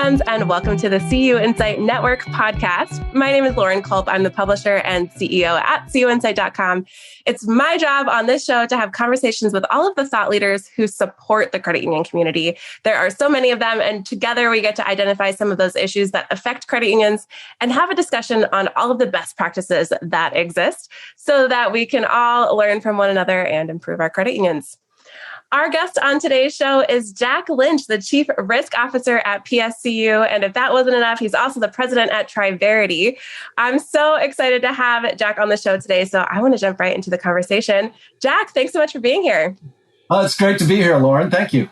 friends, and welcome to the CUInsight Network podcast. My name is Lauren Culp. I'm the publisher and CEO at CUInsight.com. It's my job on this show to have conversations with all of the thought leaders who support the credit union community. There are so many of them, and together we get to identify some of those issues that affect credit unions and have a discussion on all of the best practices that exist so that we can all learn from one another and improve our credit unions. Our guest on today's show is Jack Lynch, the Chief Risk Officer at PSCU. And if that wasn't enough, he's also the president at TriVerity. I'm so excited to have Jack on the show today. So I want to jump right into the conversation. Jack, thanks so much for being here. Oh, it's great to be here, Lauren. Thank you.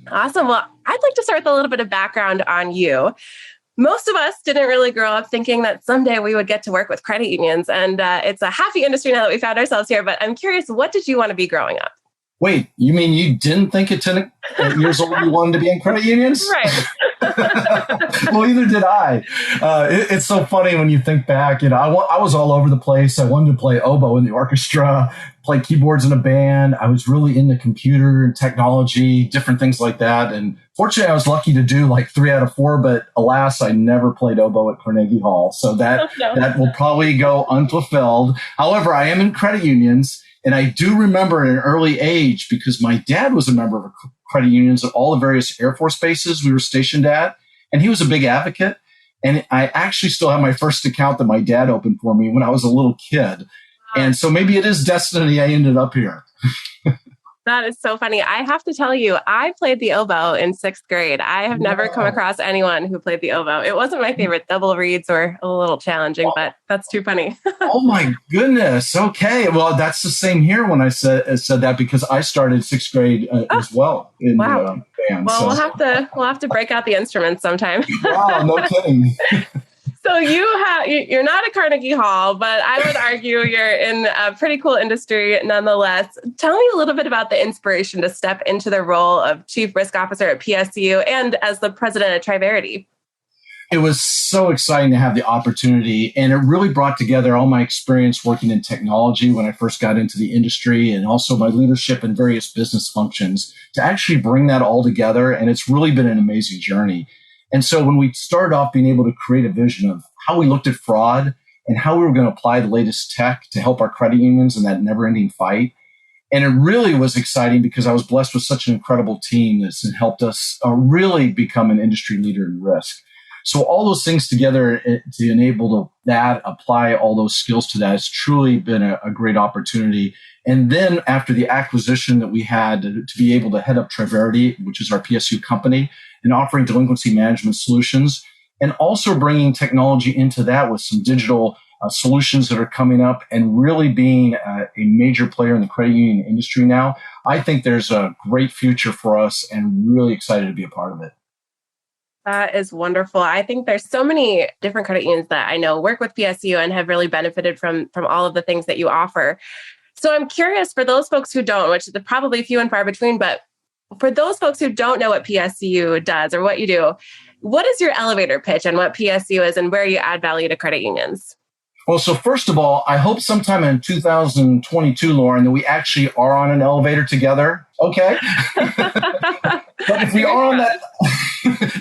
Awesome. Well, I'd like to start with a little bit of background on you. Most of us didn't really grow up thinking that someday we would get to work with credit unions. And it's a happy industry now that we found ourselves here. But I'm curious, what did you want to be growing up? Wait, you mean you didn't think at 10 years old you wanted to be in credit unions? Right. Well, either did I. It's so funny when you think back. I was all over the place. I wanted to play oboe in the orchestra, play keyboards in a band. I was really into computer and technology, different things like that. And fortunately, I was lucky to do like 3 out of 4. But alas, I never played oboe at Carnegie Hall. So that will probably go unfulfilled. However, I am in credit unions. And I do remember at an early age, because my dad was a member of credit unions at all the various Air Force bases we were stationed at, and he was a big advocate. And I actually still have my first account that my dad opened for me when I was a little kid. And so maybe it is destiny I ended up here. That is so funny. I have to tell you, I played the oboe in 6th grade. I have never come across anyone who played the oboe. It wasn't my favorite. Double reeds were a little challenging, but that's too funny. Oh my goodness. Okay. Well, that's the same here when I said that, because I started 6th grade as well in the band. Well, so. we'll have to break out the instruments sometime. Wow, no kidding. So you're not at Carnegie Hall, but I would argue you're in a pretty cool industry nonetheless. Tell me a little bit about the inspiration to step into the role of Chief Risk Officer at PSCU and as the president at TriVerity. It was so exciting to have the opportunity, and it really brought together all my experience working in technology when I first got into the industry, and also my leadership in various business functions to actually bring that all together. And it's really been an amazing journey. And so when we started off being able to create a vision of how we looked at fraud and how we were going to apply the latest tech to help our credit unions in that never-ending fight. And it really was exciting because I was blessed with such an incredible team that's helped us really become an industry leader in risk. So all those things together to enable that, apply all those skills to that, has truly been a great opportunity. And then after the acquisition that we had to be able to head up TriVerity, which is our PSU company, and offering delinquency management solutions, and also bringing technology into that with some digital solutions that are coming up and really being a major player in the credit union industry now, I think there's a great future for us and really excited to be a part of it. That is wonderful. I think there's so many different credit unions that I know work with PSU and have really benefited from all of the things that you offer. So I'm curious, for those folks who don't, which is probably few and far between, but for those folks who don't know what PSCU does or what you do, what is your elevator pitch on what PSCU is and where you add value to credit unions? Well, so first of all, I hope sometime in 2022, Lauren, that we actually are on an elevator together. Okay. But if we are on that,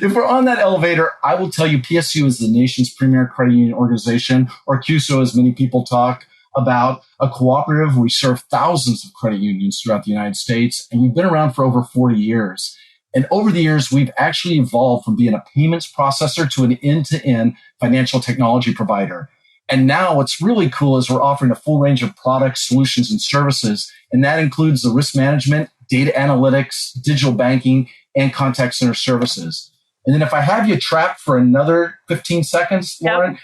if we're on that elevator, I will tell you PSCU is the nation's premier credit union organization, or CUSO, as many people talk about, a cooperative. We serve thousands of credit unions throughout the United States, and we've been around for over 40 years. And over the years, we've actually evolved from being a payments processor to an end-to-end financial technology provider. And now what's really cool is we're offering a full range of products, solutions, and services. And that includes the risk management, data analytics, digital banking, and contact center services. And then if I have you trapped for another 15 seconds, Lauren,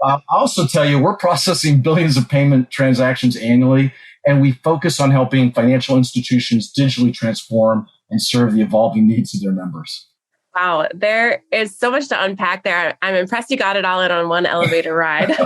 I'll also tell you we're processing billions of payment transactions annually, and we focus on helping financial institutions digitally transform and serve the evolving needs of their members. Wow, there is so much to unpack there. I'm impressed you got it all in on one elevator ride.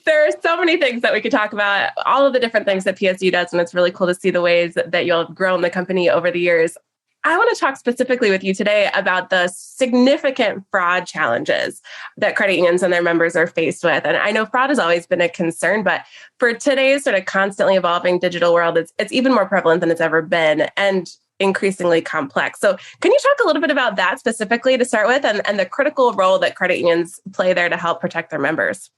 There are so many things that we could talk about, all of the different things that PSU does, and it's really cool to see the ways that you'll have grown the company over the years. I want to talk specifically with you today about the significant fraud challenges that credit unions and their members are faced with. And I know fraud has always been a concern, but for today's sort of constantly evolving digital world, it's even more prevalent than it's ever been. And increasingly complex. So can you talk a little bit about that specifically to start with and the critical role that credit unions play there to help protect their members?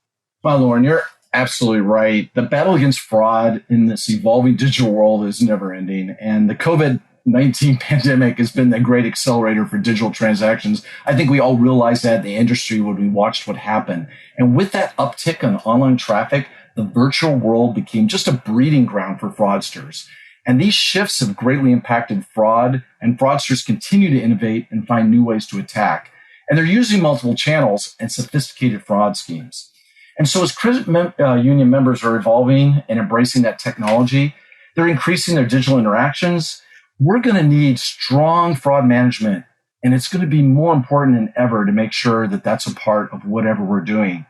Well, Lauren, you're absolutely right. The battle against fraud in this evolving digital world is never ending. And the COVID-19 pandemic has been the great accelerator for digital transactions. I think we all realized that in the industry when we watched what happened. And with that uptick in online traffic, the virtual world became just a breeding ground for fraudsters. And these shifts have greatly impacted fraud, and fraudsters continue to innovate and find new ways to attack. And they're using multiple channels and sophisticated fraud schemes. And so as credit union members are evolving and embracing that technology, they're increasing their digital interactions. We're going to need strong fraud management, and it's going to be more important than ever to make sure that that's a part of whatever we're doing.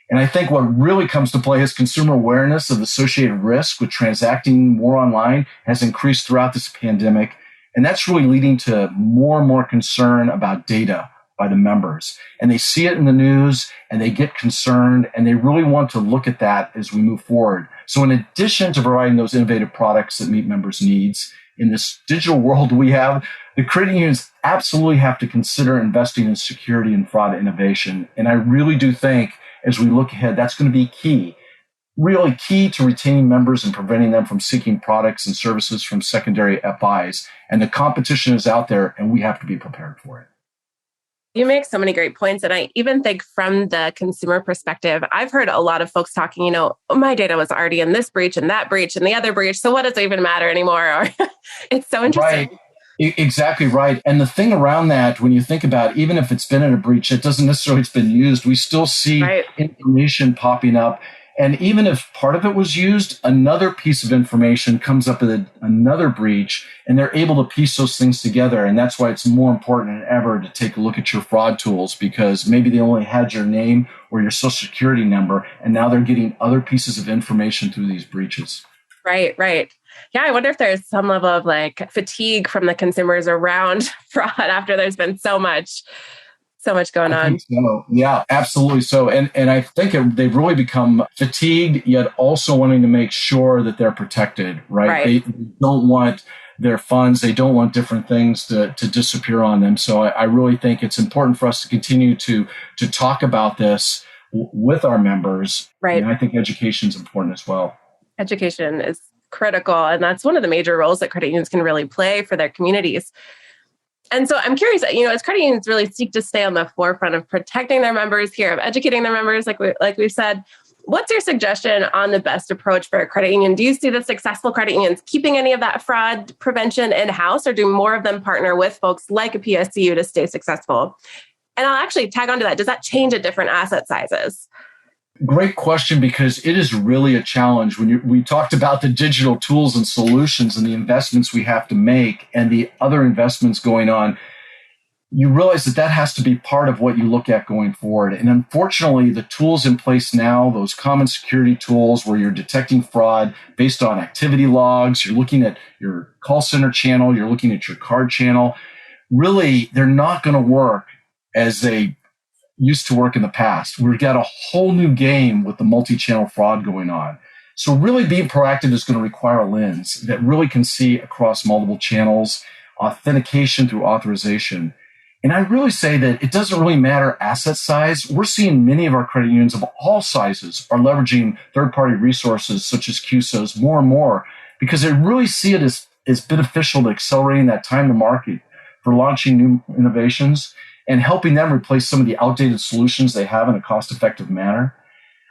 And I think what really comes to play is consumer awareness of associated risk with transacting more online has increased throughout this pandemic. And that's really leading to more and more concern about data by the members. And they see it in the news and they get concerned and they really want to look at that as we move forward. So in addition to providing those innovative products that meet members' needs in this digital world we have, the credit unions absolutely have to consider investing in security and fraud innovation. And I really do think as we look ahead, that's going to be key, really key to retaining members and preventing them from seeking products and services from secondary FIs. And the competition is out there and we have to be prepared for it. You make so many great points. And I even think from the consumer perspective, I've heard a lot of folks talking, my data was already in this breach and that breach and the other breach. So what does it even matter anymore? Or it's so interesting. Right. Exactly right. And the thing around that, when you think about, even if it's been in a breach, it doesn't necessarily it's been used. We still see information popping up. And even if part of it was used, another piece of information comes up with another breach, and they're able to piece those things together. And that's why it's more important than ever to take a look at your fraud tools, because maybe they only had your name or your social security number, and now they're getting other pieces of information through these breaches. Right. Yeah, I wonder if there's some level of fatigue from the consumers around fraud after there's been so much going on. So. Yeah, absolutely. So, and I think they've really become fatigued, yet also wanting to make sure that they're protected, right? They don't want their funds, they don't want different things to disappear on them. So I really think it's important for us to continue to talk about this with our members. Right. And I think education is important as well. Education is critical. And that's one of the major roles that credit unions can really play for their communities. And so I'm curious, as credit unions really seek to stay on the forefront of protecting their members here, of educating their members, like we've said, what's your suggestion on the best approach for a credit union? Do you see the successful credit unions keeping any of that fraud prevention in-house, or do more of them partner with folks like a PSCU to stay successful? And I'll actually tag onto that. Does that change at different asset sizes? Great question, because it is really a challenge. When we talked about the digital tools and solutions and the investments we have to make and the other investments going on, you realize that has to be part of what you look at going forward. And unfortunately, the tools in place now, those common security tools where you're detecting fraud based on activity logs, you're looking at your call center channel, you're looking at your card channel, really, they're not going to work as they used to work in the past. We've got a whole new game with the multi-channel fraud going on. So really being proactive is going to require a lens that really can see across multiple channels, authentication through authorization. And I really say that it doesn't really matter asset size. We're seeing many of our credit unions of all sizes are leveraging third-party resources such as CUSOs more and more, because they really see it as beneficial to accelerating that time to market for launching new innovations and helping them replace some of the outdated solutions they have in a cost-effective manner.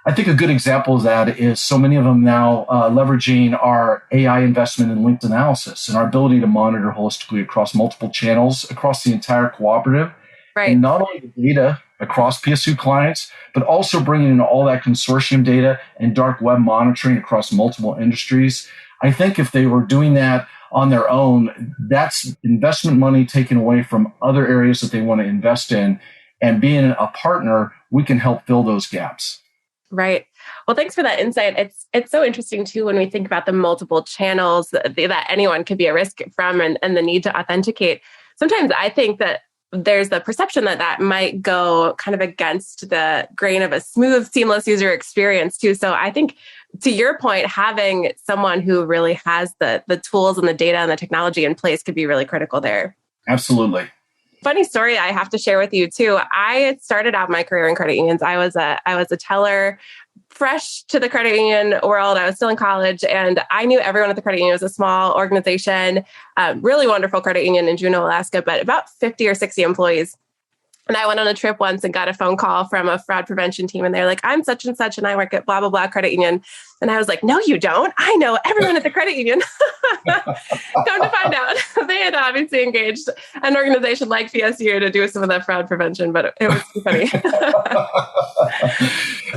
I think a good example of that is so many of them now leveraging our AI investment in linked analysis and our ability to monitor holistically across multiple channels, across the entire cooperative. Right. And not only the data across PSU clients, but also bringing in all that consortium data and dark web monitoring across multiple industries. I think if they were doing that on their own, that's investment money taken away from other areas that they want to invest in. And being a partner, we can help fill those gaps. Right. Well, thanks for that insight. It's so interesting too when we think about the multiple channels that anyone could be at risk from and the need to authenticate. Sometimes I think that there's the perception that might go kind of against the grain of a smooth, seamless user experience too. So I think To your point, having someone who really has the tools and the data and the technology in place could be really critical there. Absolutely. Funny story I have to share with you too. I started out my career in credit unions. I was a teller, fresh to the credit union world. I was still in college, and I knew everyone at the credit union. It was a small organization, really wonderful credit union in Juneau, Alaska, but about 50 or 60 employees. And I went on a trip once and got a phone call from a fraud prevention team. And they're like, I'm such and such, and I work at blah, blah, blah credit union. And I was like, no, you don't. I know everyone at the credit union. Come to find out, they had obviously engaged an organization like PSCU to do some of that fraud prevention, but it was funny.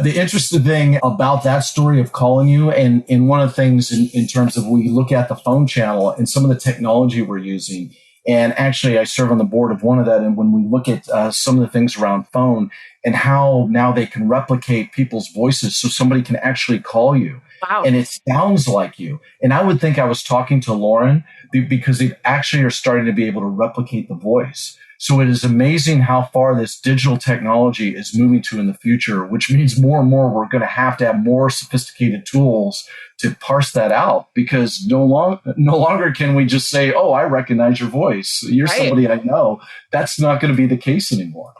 The interesting thing about that story of calling you, and one of the things in terms of when you look at the phone channel and some of the technology we're using, and actually, I serve on the board of one of that. And when we look at some of the things around phone and how now they can replicate people's voices so somebody can actually call you. Wow. And it sounds like you. And I would think I was talking to Lauren because they actually are starting to be able to replicate the voice. So it is amazing how far this digital technology is moving to in the future, which means more and more we're going to have more sophisticated tools to parse that out, because no longer can we just say, oh, I recognize your voice. You're right. Somebody I know. That's not going to be the case anymore.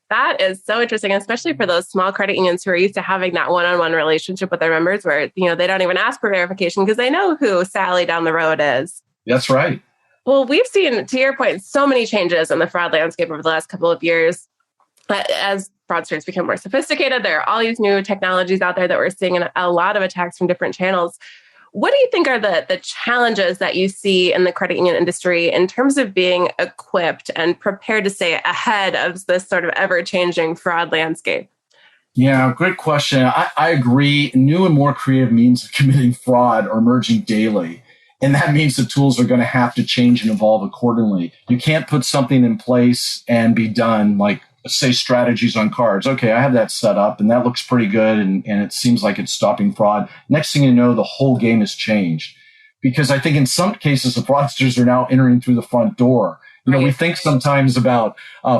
That is so interesting, especially for those small credit unions who are used to having that one-on-one relationship with their members where, they don't even ask for verification because they know who Sally down the road is. That's right. Well, we've seen, to your point, so many changes in the fraud landscape over the last couple of years. As fraudsters become more sophisticated, there are all these new technologies out there that we're seeing in a lot of attacks from different channels. What do you think are the challenges that you see in the credit union industry in terms of being equipped and prepared to stay ahead of this sort of ever-changing fraud landscape? Yeah, great question. I agree. New and more creative means of committing fraud are emerging daily. And that means the tools are going to have to change and evolve accordingly. You can't put something in place and be done, like, say, strategies on cards. Okay, I have that set up and that looks pretty good and it seems like it's stopping fraud. Next thing you know, the whole game has changed. Because I think in some cases, the fraudsters are now entering through the front door. We think sometimes about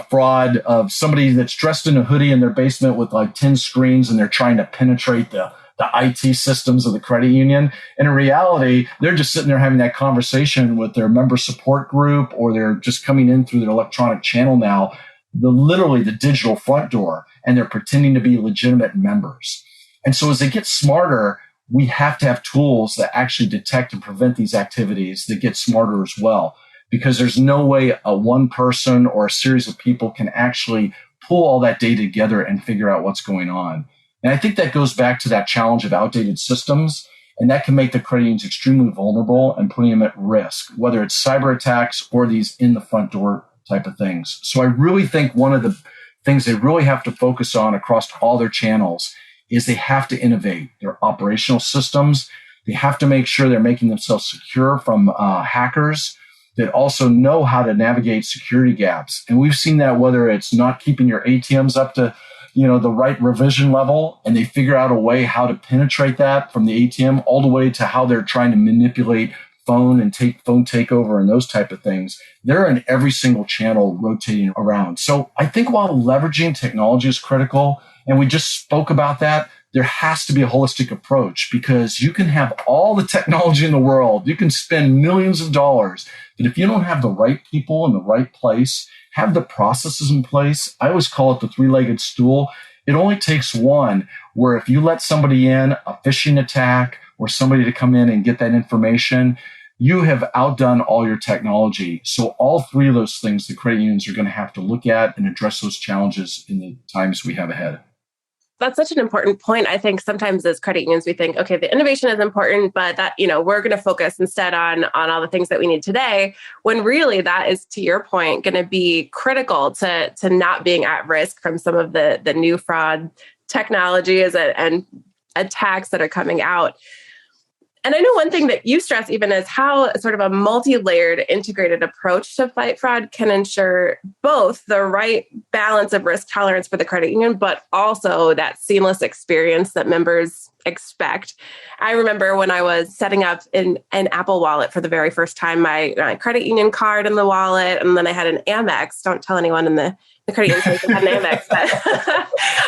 fraud of somebody that's dressed in a hoodie in their basement with like 10 screens and they're trying to penetrate the IT systems of the credit union. And in reality, they're just sitting there having that conversation with their member support group, or they're just coming in through their electronic channel now, literally the digital front door, and they're pretending to be legitimate members. And so as they get smarter, we have to have tools that actually detect and prevent these activities that get smarter as well, because there's no way a one person or a series of people can actually pull all that data together and figure out what's going on. And I think that goes back to that challenge of outdated systems, and that can make the credit unions extremely vulnerable and putting them at risk, whether it's cyber attacks or these in the front door type of things. So I really think one of the things they really have to focus on across all their channels is they have to innovate their operational systems. They have to make sure they're making themselves secure from hackers that also know how to navigate security gaps. And we've seen that whether it's not keeping your ATMs up to the right revision level, and they figure out a way how to penetrate that from the ATM all the way to how they're trying to manipulate phone and take phone takeover and those type of things. They're in every single channel rotating around. So I think while leveraging technology is critical, and we just spoke about that, there has to be a holistic approach, because you can have all the technology in the world. You can spend millions of dollars, but if you don't have the right people in the right place, have the processes in place, I always call it the three-legged stool. It only takes one, where if you let somebody in, a phishing attack, or somebody to come in and get that information, you have outdone all your technology. So all three of those things the credit unions are going to have to look at and address those challenges in the times we have ahead. That's such an important point. I think sometimes as credit unions, we think, okay, the innovation is important, but that, we're going to focus instead on all the things that we need today, when really that is, to your point, going to be critical to not being at risk from some of the new fraud technologies and attacks that are coming out. And I know one thing that you stress even is how sort of a multi-layered integrated approach to fight fraud can ensure both the right balance of risk tolerance for the credit union, but also that seamless experience that members expect. I remember when I was setting up an Apple Wallet for the very first time, my credit union card in the wallet, and then I had an Amex. Don't tell anyone in the credit union space I had an Amex, but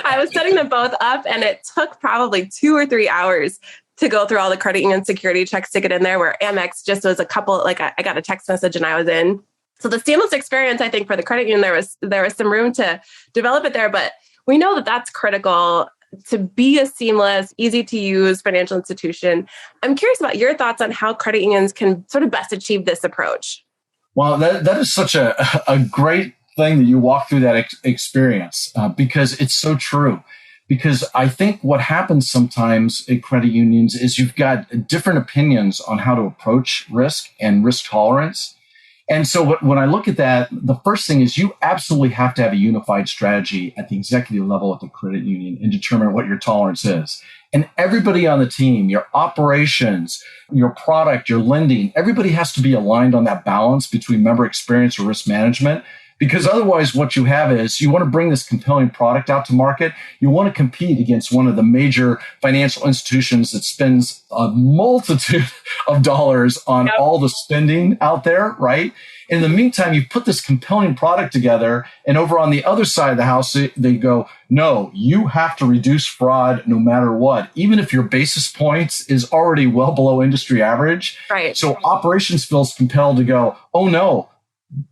I was setting them both up, and it took probably 2 or 3 hours to go through all the credit union security checks to get in there, where Amex just was a couple, like I got a text message and I was in. So the seamless experience, I think for the credit union, there was some room to develop it there, but we know that that's critical to be a seamless, easy to use financial institution. I'm curious about your thoughts on how credit unions can sort of best achieve this approach. Well, that is such a great thing that you walk through that experience because it's so true. Because I think what happens sometimes at credit unions is you've got different opinions on how to approach risk and risk tolerance. And so when I look at that, the first thing is you absolutely have to have a unified strategy at the executive level at the credit union and determine what your tolerance is. And everybody on the team, your operations, your product, your lending, everybody has to be aligned on that balance between member experience or risk management. Because otherwise, what you have is you want to bring this compelling product out to market. You want to compete against one of the major financial institutions that spends a multitude of dollars on all the spending out there, right? In the meantime, you put this compelling product together, and over on the other side of the house, they go, no, you have to reduce fraud no matter what, even if your basis points is already well below industry average. Right. So operations feels compelled to go, oh no,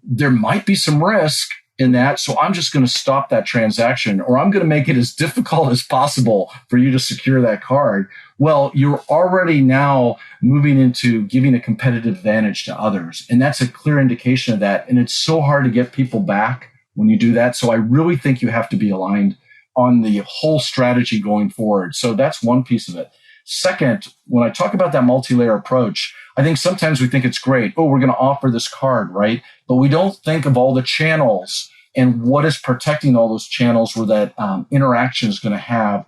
there might be some risk in that. So I'm just going to stop that transaction, or I'm going to make it as difficult as possible for you to secure that card. Well, you're already now moving into giving a competitive advantage to others. And that's a clear indication of that. And it's so hard to get people back when you do that. So I really think you have to be aligned on the whole strategy going forward. So that's one piece of it. Second, when I talk about that multi-layer approach, I think sometimes we think it's great. Oh, we're going to offer this card, right? But we don't think of all the channels and what is protecting all those channels where that interaction is going to have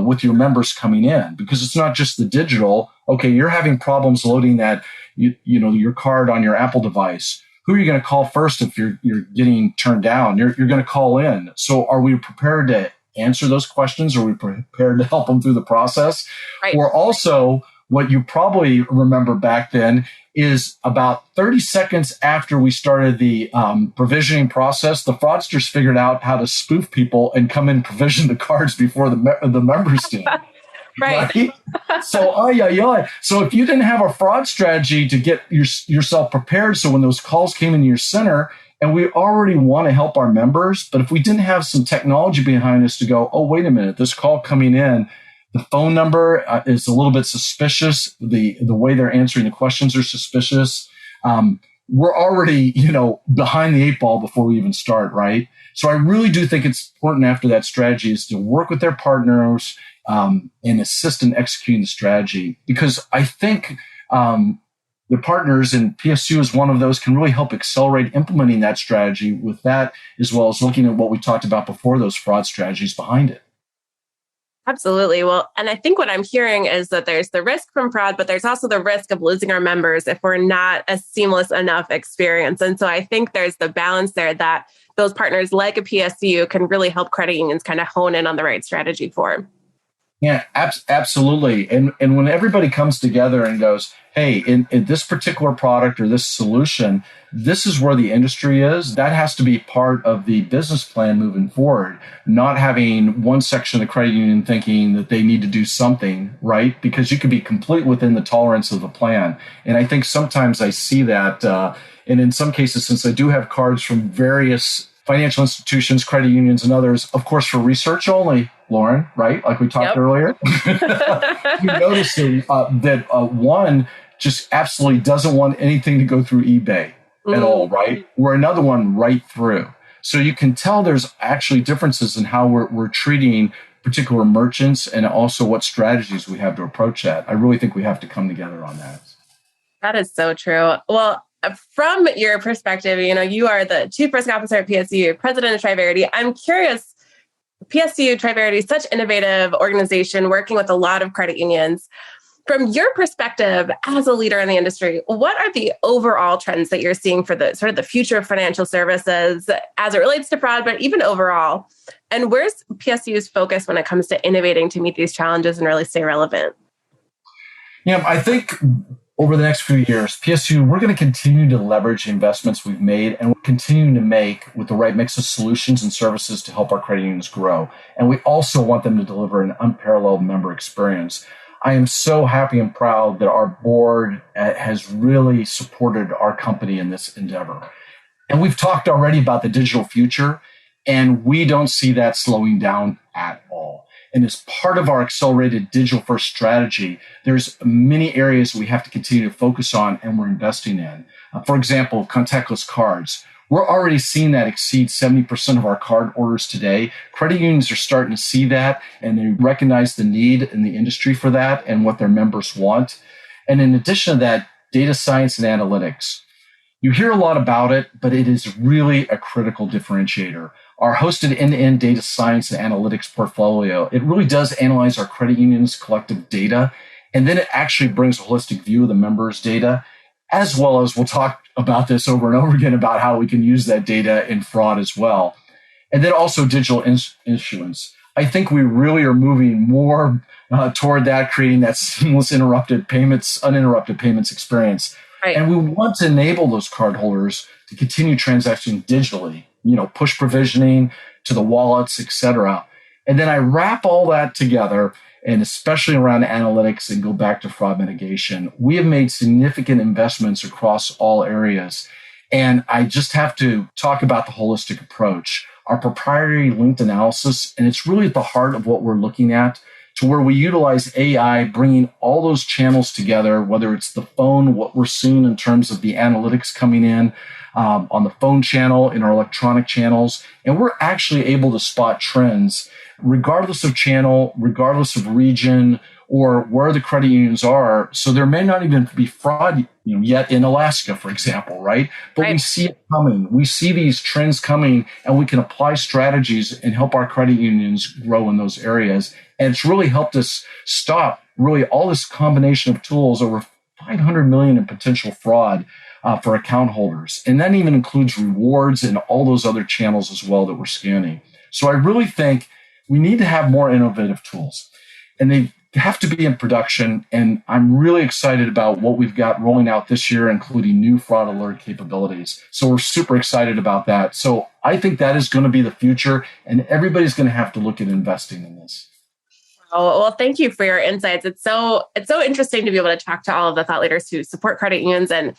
with your members coming in. Because it's not just the digital. Okay, you're having problems loading that, your card on your Apple device. Who are you going to call first if you're getting turned down? You're going to call in. So are we prepared to answer those questions? Are we prepared to help them through the process? Right. Or also, what you probably remember back then is about 30 seconds after we started the provisioning process, the fraudsters figured out how to spoof people and come in and provision the cards before the members did. Right. So, so if you didn't have a fraud strategy to get yourself prepared, so when those calls came into your center, and we already want to help our members, but if we didn't have some technology behind us to go, oh, wait a minute, this call coming in, the phone number is a little bit suspicious. The way they're answering the questions are suspicious. We're already, behind the 8 ball before we even start, right? So I really do think it's important after that strategy is to work with their partners and assist in executing the strategy. Because I think the partners, and PSCU is one of those, can really help accelerate implementing that strategy with that, as well as looking at what we talked about before, those fraud strategies behind it. Absolutely. Well, and I think what I'm hearing is that there's the risk from fraud, but there's also the risk of losing our members if we're not a seamless enough experience. And so I think there's the balance there that those partners like a PSCU can really help credit unions kind of hone in on the right strategy for. Yeah, absolutely. And when everybody comes together and goes, hey, in this particular product or this solution, this is where the industry is, that has to be part of the business plan moving forward, not having one section of the credit union thinking that they need to do something, right? Because you could be complete within the tolerance of the plan. And I think sometimes I see that, and in some cases, since I do have cards from various financial institutions, credit unions, and others, of course, for research only, Lauren, right? Like we talked earlier. You're noticing that one just absolutely doesn't want anything to go through eBay at all, right? Or another one right through. So you can tell there's actually differences in how we're treating particular merchants and also what strategies we have to approach that. I really think we have to come together on that. That is so true. Well, from your perspective, you are the Chief Risk Officer at PSCU, President of TriVerity. I'm curious, PSCU, TriVerity, such innovative organization working with a lot of credit unions. From your perspective as a leader in the industry, what are the overall trends that you're seeing for the sort of the future of financial services as it relates to fraud, but even overall? And where's PSCU's focus when it comes to innovating to meet these challenges and really stay relevant? Yeah, I think over the next few years, PSCU, we're going to continue to leverage the investments we've made and we're continuing to make with the right mix of solutions and services to help our credit unions grow. And we also want them to deliver an unparalleled member experience. I am so happy and proud that our board has really supported our company in this endeavor. And we've talked already about the digital future, and we don't see that slowing down at all. And as part of our accelerated digital first strategy, there's many areas we have to continue to focus on and we're investing in. For example, contactless cards. We're already seeing that exceed 70% of our card orders today. Credit unions are starting to see that and they recognize the need in the industry for that and what their members want. And in addition to that, data science and analytics. You hear a lot about it, but it is really a critical differentiator. Our hosted end-to-end data science and analytics portfolio, it really does analyze our credit unions' collective data, and then it actually brings a holistic view of the members' data, as well as we'll talk about this over and over again about how we can use that data in fraud as well. And then also digital issuance. I think we really are moving more toward that, creating that seamless uninterrupted payments experience. Right. And we want to enable those cardholders to continue transacting digitally, push provisioning to the wallets, et cetera. And then I wrap all that together, and especially around analytics and go back to fraud mitigation. We have made significant investments across all areas. And I just have to talk about the holistic approach, our proprietary linked analysis, and it's really at the heart of what we're looking at, to where we utilize AI, bringing all those channels together, whether it's the phone, what we're seeing in terms of the analytics coming in on the phone channel, in our electronic channels. And we're actually able to spot trends, regardless of channel, regardless of region, or where the credit unions are. So there may not even be fraud yet in Alaska, for example, right? But right. We see it coming. We see these trends coming, and we can apply strategies and help our credit unions grow in those areas. And it's really helped us stop really all this combination of tools, over 500 million in potential fraud for account holders. And that even includes rewards and all those other channels as well that we're scanning. So I really think we need to have more innovative tools, and they have to be in production. And I'm really excited about what we've got rolling out this year, including new fraud alert capabilities. So we're super excited about that. So I think that is going to be the future, and everybody's going to have to look at investing in this. Oh, well, thank you for your insights. It's so interesting to be able to talk to all of the thought leaders who support credit unions, and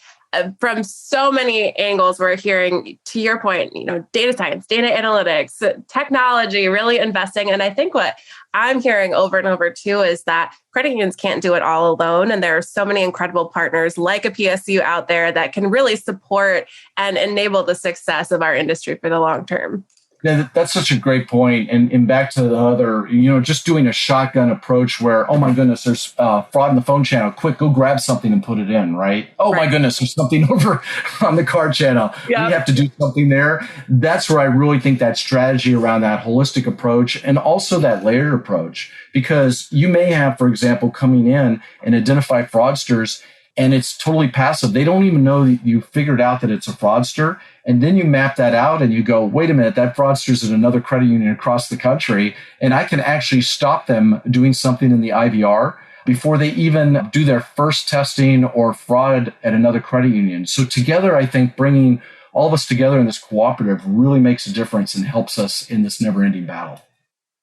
from so many angles, we're hearing, to your point, data science, data analytics, technology, really investing. And I think what I'm hearing over and over too is that credit unions can't do it all alone. And there are so many incredible partners like a PSCU out there that can really support and enable the success of our industry for the long term. Yeah, that's such a great point. And back to the other, just doing a shotgun approach where, oh my goodness, there's fraud in the phone channel. Quick, go grab something and put it in, right? Oh my goodness, there's something over on the card channel. Yep. We have to do something there. That's where I really think that strategy around that holistic approach and also that layered approach, because you may have, for example, coming in and identify fraudsters, and it's totally passive. They don't even know that you figured out that it's a fraudster. And then you map that out and you go, wait a minute, that fraudster's in another credit union across the country. And I can actually stop them doing something in the IVR before they even do their first testing or fraud at another credit union. So together, I think bringing all of us together in this cooperative really makes a difference and helps us in this never-ending battle.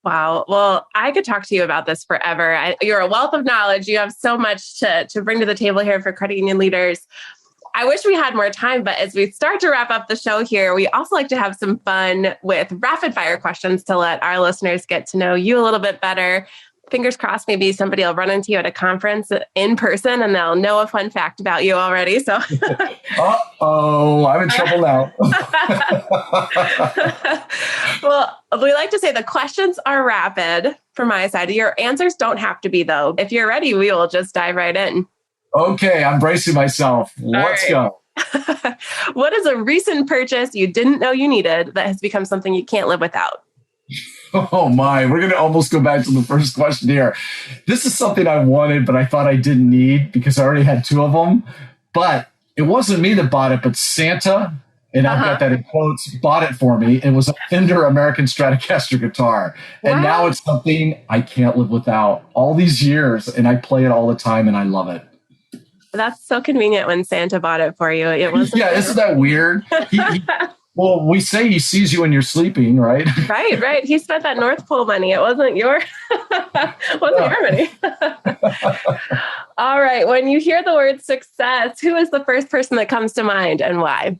Wow. Well, I could talk to you about this forever. You're a wealth of knowledge. You have so much to bring to the table here for credit union leaders. I wish we had more time, but as we start to wrap up the show here, we also like to have some fun with rapid fire questions to let our listeners get to know you a little bit better. Fingers crossed, maybe somebody will run into you at a conference in person and they'll know a fun fact about you already. So, uh-oh, I'm in trouble now. Well, we like to say the questions are rapid from my side. Your answers don't have to be, though. If you're ready, we will just dive right in. Okay, I'm bracing myself. Let's go. What is a recent purchase you didn't know you needed that has become something you can't live without? Oh my, we're going to almost go back to the first question here. This is something I wanted, but I thought I didn't need because I already had two of them. But it wasn't me that bought it, but Santa, and I've got that in quotes, bought it for me. It was a Fender American Stratocaster guitar. Wow. And now it's something I can't live without all these years. And I play it all the time and I love it. That's so convenient when Santa bought it for you. It wasn't. Yeah, isn't that weird? Well, we say he sees you when you're sleeping, right? Right. He spent that North Pole money. It wasn't your money. All right. When you hear the word success, who is the first person that comes to mind and why?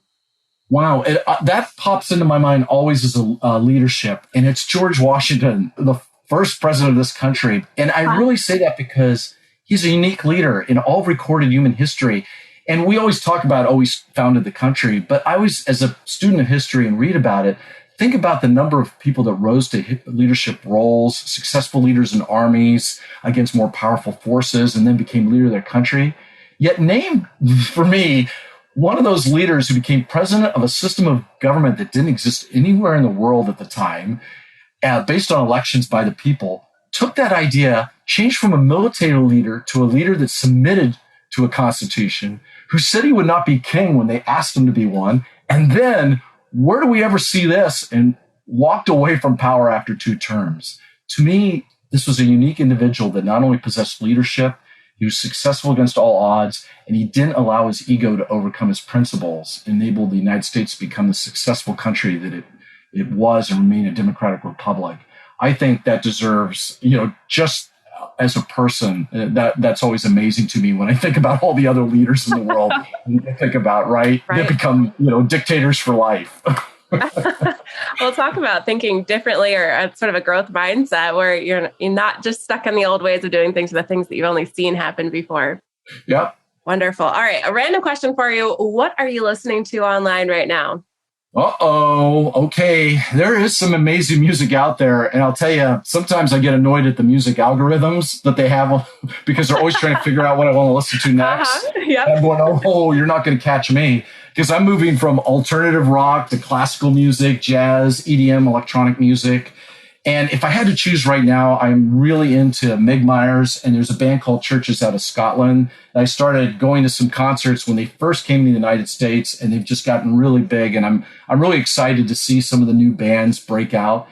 Wow. That pops into my mind always as a leadership. And it's George Washington, the first president of this country. And I really say that because he's a unique leader in all of recorded human history. And we always talk about always founded the country, but I always, as a student of history and read about it, think about the number of people that rose to leadership roles, successful leaders in armies against more powerful forces, and then became leader of their country. Yet name, for me, one of those leaders who became president of a system of government that didn't exist anywhere in the world at the time, based on elections by the people, took that idea, changed from a military leader to a leader that submitted to a constitution, who said he would not be king when they asked him to be one. And then, where do we ever see this? And walked away from power after 2 terms. To me, this was a unique individual that not only possessed leadership, he was successful against all odds, and he didn't allow his ego to overcome his principles, enabled the United States to become the successful country that it was and remain a democratic republic. I think that deserves, just as a person, that's always amazing to me when I think about all the other leaders in the world. I think about, right? They become, dictators for life. We'll talk about thinking differently or sort of a growth mindset where you're not just stuck in the old ways of doing things or the things that you've only seen happen before. Yep. Wonderful. All right. A random question for you. What are you listening to online right now? Okay. There is some amazing music out there. And I'll tell you, sometimes I get annoyed at the music algorithms that they have because they're always trying to figure out what I want to listen to next. Yep. And I'm going, you're not going to catch me. Because I'm moving from alternative rock to classical music, jazz, EDM, electronic music. And if I had to choose right now, I'm really into Meg Myers, and there's a band called Churches out of Scotland. And I started going to some concerts when they first came to the United States, and they've just gotten really big. And I'm really excited to see some of the new bands break out.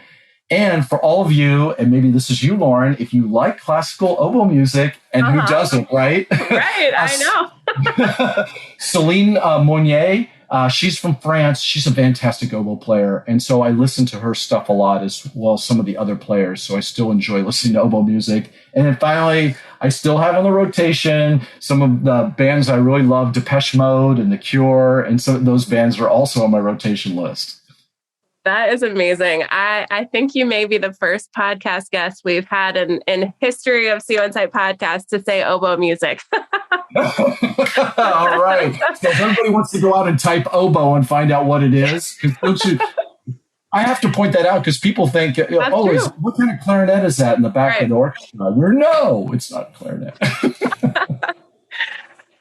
And for all of you, and maybe this is you, Lauren, if you like classical oboe music, and who doesn't, right? Right, I know. Céline Monnier, she's from France. She's a fantastic oboe player. And so I listen to her stuff a lot as well as some of the other players. So I still enjoy listening to oboe music. And then finally, I still have on the rotation some of the bands I really love, Depeche Mode and The Cure. And some of those bands are also on my rotation list. That is amazing. I think you may be the first podcast guest we've had in history of CUInsight podcast to say oboe music. All right. So if everybody wants to go out and type oboe and find out what it is, I have to point that out because people think, what kind of clarinet is that in the back of the orchestra? No, it's not clarinet.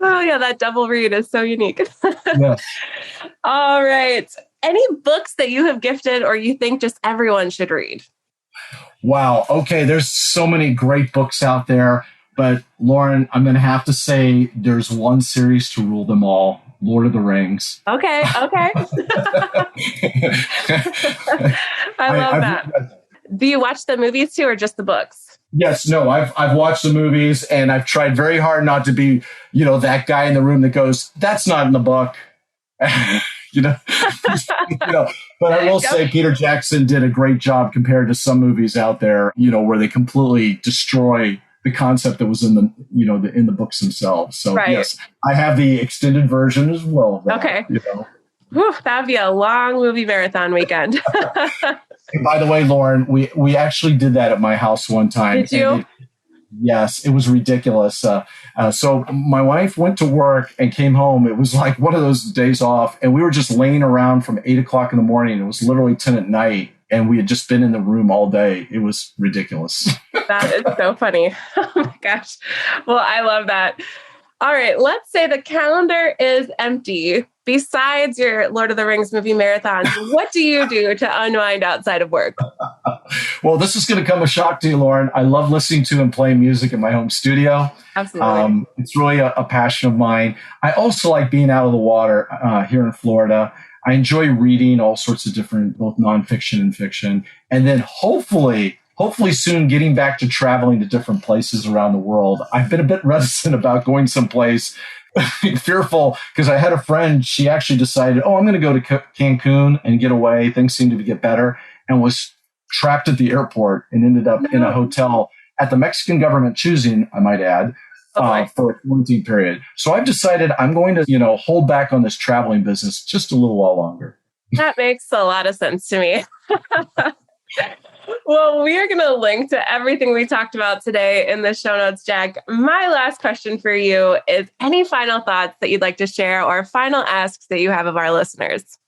Oh, yeah, that double reed is so unique. Yes. All right. Any books that you have gifted or you think just everyone should read? Wow. Okay. There's so many great books out there. But Lauren, I'm going to have to say there's one series to rule them all. Lord of the Rings. Okay. I love that. Do you watch the movies too or just the books? Yes, no, I've watched the movies and I've tried very hard not to be, that guy in the room that goes, that's not in the book. But I will say Peter Jackson did a great job compared to some movies out there, where they completely destroy the concept that was in the, in the books themselves. So yes, I have the extended version as well of that. Okay. Whew, that'd be a long movie marathon weekend. And by the way, Lauren, we actually did that at my house one time. Did you? Yes, it was ridiculous. So my wife went to work and came home. It was like one of those days off. And we were just laying around from 8 o'clock in the morning. It was literally 10 at night. And we had just been in the room all day. It was ridiculous. That is so funny. Oh my gosh. Well, I love that. All right, let's say the calendar is empty. Besides your Lord of the Rings movie marathons, what do you do to unwind outside of work? Well, this is going to come a shock to you, Lauren. I love listening to and playing music in my home studio. Absolutely. It's really a passion of mine. I also like being out of the water here in Florida. I enjoy reading all sorts of different, both nonfiction and fiction. And then hopefully soon getting back to traveling to different places around the world. I've been a bit reticent about going someplace, fearful, because I had a friend, she actually decided, I'm going to go to Cancun and get away. Things seemed to get better, and was trapped at the airport and ended up in a hotel at the Mexican government choosing, I might add, for a quarantine period. So I've decided I'm going to, hold back on this traveling business just a little while longer. That makes a lot of sense to me. Well, we are going to link to everything we talked about today in the show notes, Jack. My last question for you is any final thoughts that you'd like to share or final asks that you have of our listeners?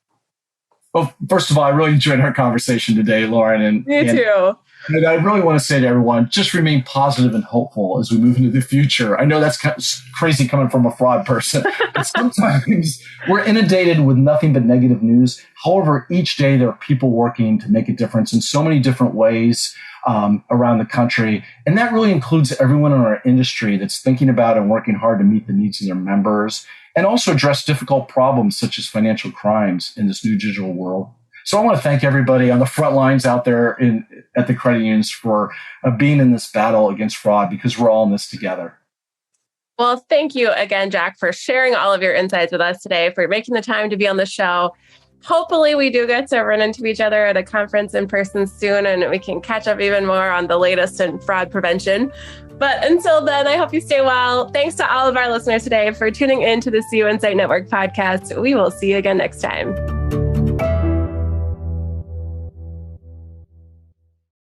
Well, first of all, I really enjoyed our conversation today, Lauren. Me too. And I really want to say to everyone, just remain positive and hopeful as we move into the future. I know that's kind of crazy coming from a fraud person, but sometimes we're inundated with nothing but negative news. However, each day there are people working to make a difference in so many different ways around the country. And that really includes everyone in our industry that's thinking about and working hard to meet the needs of their members and also address difficult problems such as financial crimes in this new digital world. So I want to thank everybody on the front lines out there at the credit unions for being in this battle against fraud, because we're all in this together. Well, thank you again, Jack, for sharing all of your insights with us today, for making the time to be on the show. Hopefully we do get to run into each other at a conference in person soon, and we can catch up even more on the latest in fraud prevention. But until then, I hope you stay well. Thanks to all of our listeners today for tuning in to the CUInsight Network podcast. We will see you again next time.